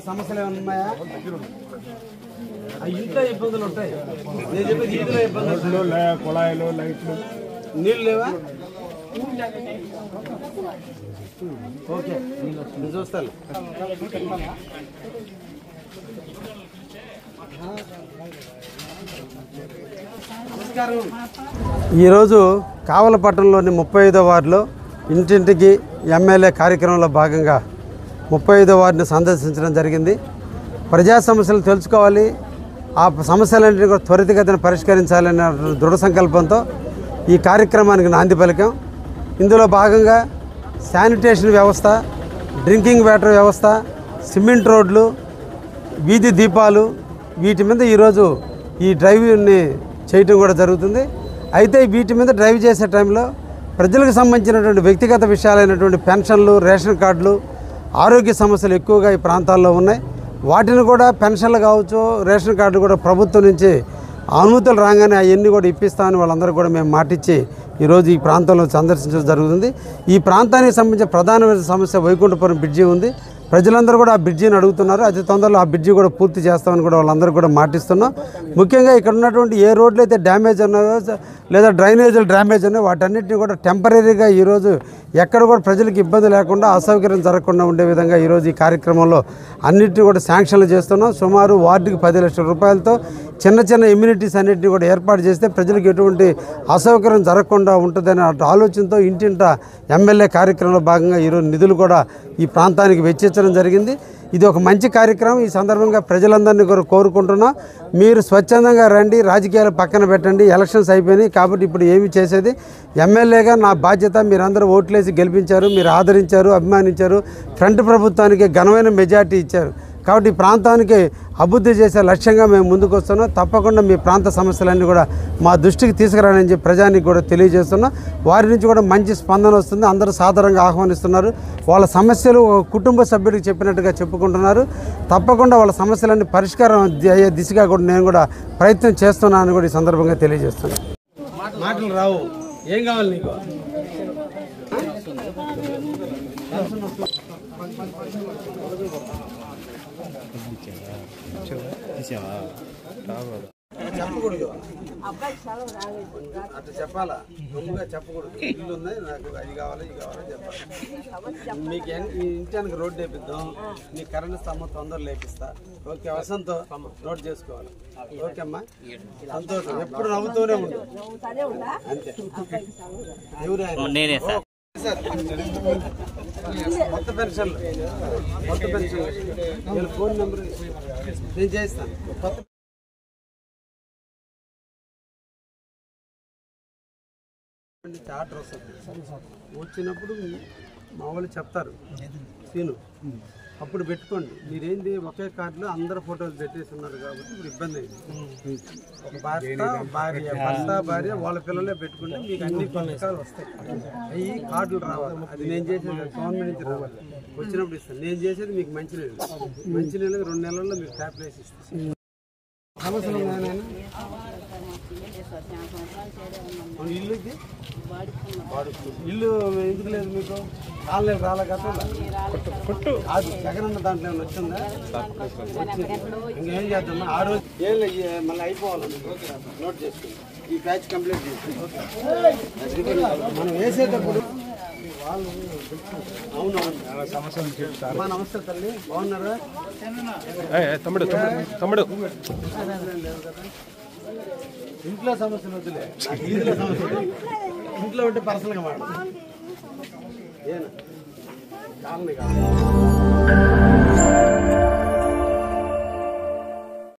సమస్యలు ఏమైనా ఉన్నాయా? ఇంట్లో ఇబ్బందులు ఉంటాయి. నేను చెప్పేది ఈదులో ఇబ్బందులు, కుళాయిలు, లైట్లు, నీళ్ళు లేవా? ఓకే, నేను చూస్తాను. ఈరోజు కావలపట్టణంలోని 35వ వార్డులో ఇంటింటికి ఎమ్మెల్యే కార్యక్రమంలో భాగంగా 35వ వార్డుని సందర్శించడం జరిగింది. ప్రజా సమస్యలు తెలుసుకోవాలి, ఆ సమస్యలన్నింటినీ కూడా త్వరితగతిన పరిష్కరించాలనే దృఢ సంకల్పంతో ఈ కార్యక్రమానికి నాంది పలికాం. ఇందులో భాగంగా శానిటేషన్ వ్యవస్థ, డ్రింకింగ్ వాటర్ వ్యవస్థ, సిమెంట్ రోడ్లు, వీధి దీపాలు, వీటి మీద ఈరోజు ఈ డ్రైవ్ని చేయటం కూడా జరుగుతుంది. అయితే వీటి మీద డ్రైవ్ చేసే టైంలో ప్రజలకు సంబంధించినటువంటి వ్యక్తిగత విషయాలైనటువంటి పెన్షన్లు, రేషన్ కార్డులు, ఆరోగ్య సమస్యలు ఎక్కువగా ఈ ప్రాంతాల్లో ఉన్నాయి. వాటిని కూడా పెన్షన్లు కావచ్చు, రేషన్ కార్డులు కూడా ప్రభుత్వం నుంచి అనుమతులు రాగానే అవన్నీ కూడా ఇప్పిస్తామని వాళ్ళందరూ కూడా మేము మాటిచ్చి ఈరోజు ఈ ప్రాంతంలో సందర్శించడం జరుగుతుంది. ఈ ప్రాంతానికి సంబంధించిన ప్రధానమైన సమస్య వైకుంఠపురం బ్రిడ్జి ఉంది. ప్రజలందరూ కూడా ఆ బ్రిడ్జిని అడుగుతున్నారు. అతి తొందరలో ఆ బ్రిడ్జి కూడా పూర్తి చేస్తామని కూడా వాళ్ళందరూ కూడా మాటిస్తున్నాం. ముఖ్యంగా ఇక్కడ ఉన్నటువంటి ఏ రోడ్లు అయితే డ్యామేజ్ ఉన్నాయో లేదా డ్రైనేజీలు డ్యామేజ్ ఉన్నాయో వాటన్నిటిని కూడా టెంపరీగా ఈరోజు ఎక్కడ కూడా ప్రజలకు ఇబ్బంది లేకుండా, అసౌకర్యం జరగకుండా ఉండే విధంగా ఈరోజు ఈ కార్యక్రమంలో అన్నింటినీ కూడా శాంక్షన్లు చేస్తున్నాం. సుమారు వార్డుకి 10 లక్షల రూపాయలతో చిన్న చిన్న ఇమ్యూనిటీస్ అన్నింటినీ కూడా ఏర్పాటు చేస్తే ప్రజలకు ఎటువంటి అసౌకర్యం జరగకుండా ఉంటుందనే ఆలోచనతో ఇంటింట ఎమ్మెల్యే కార్యక్రమంలో భాగంగా ఈరోజు నిధులు కూడా ఈ ప్రాంతానికి వెచ్చించడం జరిగింది. ఇది ఒక మంచి కార్యక్రమం. ఈ సందర్భంగా ప్రజలందరినీ కూడా కోరుకుంటున్నాం, మీరు స్వచ్ఛందంగా రండి, రాజకీయాలు పక్కన పెట్టండి. ఎలక్షన్స్ అయిపోయినాయి కాబట్టి ఇప్పుడు ఏమి చేసేది, ఎమ్మెల్యేగా నా బాధ్యత. మీరందరూ ఓట్లేసి గెలిపించారు, మీరు ఆదరించారు, అభిమానించారు, ఫ్రంట్ ప్రభుత్వానికి ఘనమైన మెజార్టీ ఇచ్చారు. కాబట్టి ఈ ప్రాంతానికి అభివృద్ధి చేసే లక్ష్యంగా మేము ముందుకు వస్తున్నాం. తప్పకుండా మీ ప్రాంత సమస్యలన్నీ కూడా మా దృష్టికి తీసుకురానని చెప్పి ప్రజానికి కూడా తెలియజేస్తున్నాం. వారి నుంచి కూడా మంచి స్పందన వస్తుంది. అందరూ సాధారణంగా ఆహ్వానిస్తున్నారు. వాళ్ళ సమస్యలు కుటుంబ సభ్యుడికి చెప్పినట్టుగా చెప్పుకుంటున్నారు. తప్పకుండా వాళ్ళ సమస్యలన్నీ పరిష్కారం అయ్యే దిశగా కూడా నేను కూడా ప్రయత్నం చేస్తున్నానని కూడా ఈ సందర్భంగా తెలియజేస్తున్నాను. మాటలు రావు, ఏం కావాలి నీకు? చెప్పకూడదు, అట్లా చెప్పాలా, గమ్ముగా చెప్పకూడదు. ఇల్లు ఉన్నాయి, నాకు అది కావాలి, ఇది కావాలని చెప్పాలి. మీకు ఇంటానికి రోడ్డు వేపిద్దాం, నీకు కరెంటు స్తంభం తొందరలో లేపిస్తా. ఓకే, వసంతో నోట్ చేసుకోవాలి. ఓకే అమ్మా, సంతోషం. ఎప్పుడు నవ్వుతూనే ఉండు అంతే. ఎవరు కొత్త పెన్షన్లు, నేను ఫోన్ నెంబర్ నేను చేస్తాను. కొత్త ఆర్డర్ వచ్చినప్పుడు మా వాళ్ళు చెప్తారు, సీను అప్పుడు పెట్టుకోండి. మీరేంది ఒకే కార్డులో అందరు ఫోటోలు పెట్టేసి ఉన్నారు కాబట్టి ఇప్పుడు ఇబ్బంది అయింది. ఒక భర్త భార్య వాళ్ళ పిల్లలే పెట్టుకుంటే మీకు అన్ని పథకాలు వస్తాయి. అవి కార్డులు రావాలి. అది నేను చేసేది గవర్నమెంట్ నుంచి రావాలి. వచ్చినప్పుడు ఇస్తాను. నేను చేసేది మీకు మంచినీళ్ళు 2 నెలల్లో మీకు ట్యాప్ వేసి ఇస్తాను. సమస్యలు ఉన్నాయా? ఇల్లుకి ఇల్లు ఎందుకు లేదు మీకు? ఆన్లైన్ రాలే కదా, అది జగనన్న దాంట్లో ఏమైనా వచ్చిందా? ఇంకేం చేద్దామా? ఆ రోజు ఏం మళ్ళీ అయిపోవాలి. నోట్ చేసుకుంది, ఈ ప్యాచ్ కంప్లీట్ చేసి మనం వేసేటప్పుడు అవునవును సమస్యలు చెప్తారు. నమస్తే తల్లి, బాగున్నారా? తమ్ముడు ఇంట్లో సమస్యలు వద్దులే, ఇంట్లో సమస్యలు ఇంట్లో ఉంటే పర్సనల్గా మాట్లాడు. ఏనా కాలనీ కాదు.